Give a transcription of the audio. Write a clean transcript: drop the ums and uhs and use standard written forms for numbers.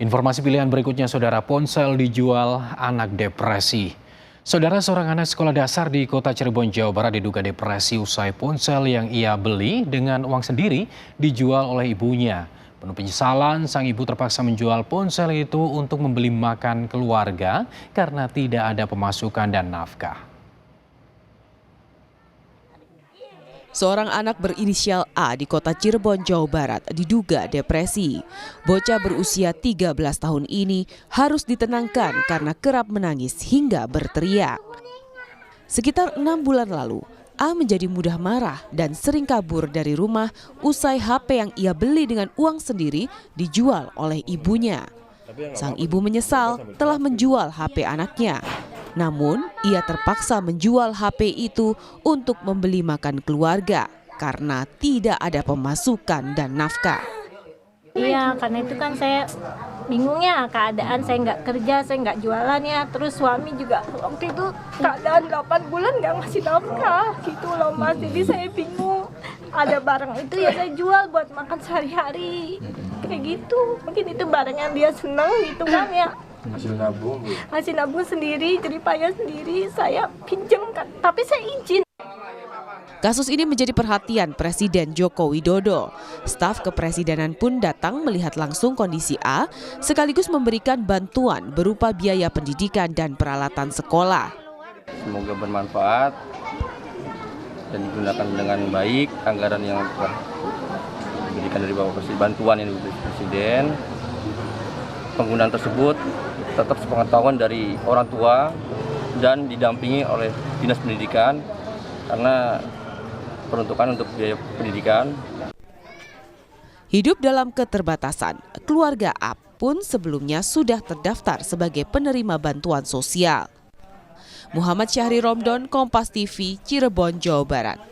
Informasi pilihan berikutnya, saudara, ponsel dijual anak depresi. Saudara, seorang anak sekolah dasar di kota Cirebon, Jawa Barat diduga depresi usai ponsel yang ia beli dengan uang sendiri dijual oleh ibunya. Penuh penyesalan, sang ibu terpaksa menjual ponsel itu untuk membeli makan keluarga karena tidak ada pemasukan dan nafkah. Seorang anak berinisial A di kota Cirebon, Jawa Barat diduga depresi. Bocah berusia 13 tahun ini harus ditenangkan karena kerap menangis hingga berteriak. Sekitar 6 bulan lalu, A menjadi mudah marah dan sering kabur dari rumah usai HP yang ia beli dengan uang sendiri dijual oleh ibunya. Sang ibu menyesal telah menjual HP anaknya. Namun, ia terpaksa menjual HP itu untuk membeli makan keluarga karena tidak ada pemasukan dan nafkah. Iya, karena itu kan saya bingung ya keadaan, saya nggak kerja, saya nggak jualan ya. Terus suami juga waktu itu keadaan 8 bulan nggak ngasih nafkah gitu loh Mas. Jadi saya bingung, ada barang itu ya saya jual buat makan sehari-hari kayak gitu. Mungkin itu barang yang dia senang gitu kan ya. Hasil nabung sendiri, jadi payah sendiri, saya pinjam kan, tapi saya izin. Kasus ini menjadi perhatian Presiden Joko Widodo. Staf kepresidenan pun datang melihat langsung kondisi A, sekaligus memberikan bantuan berupa biaya pendidikan dan peralatan sekolah. Semoga bermanfaat dan digunakan dengan baik anggaran yang diberikan dari Bapak Presiden, bantuan yang diberikan Presiden. Penggunaan tersebut tetap sepengetahuan dari orang tua dan didampingi oleh Dinas Pendidikan karena peruntukan untuk biaya pendidikan. Hidup dalam keterbatasan, keluarga A pun sebelumnya sudah terdaftar sebagai penerima bantuan sosial. Muhammad Syahri Romdon, Kompas TV, Cirebon, Jawa Barat.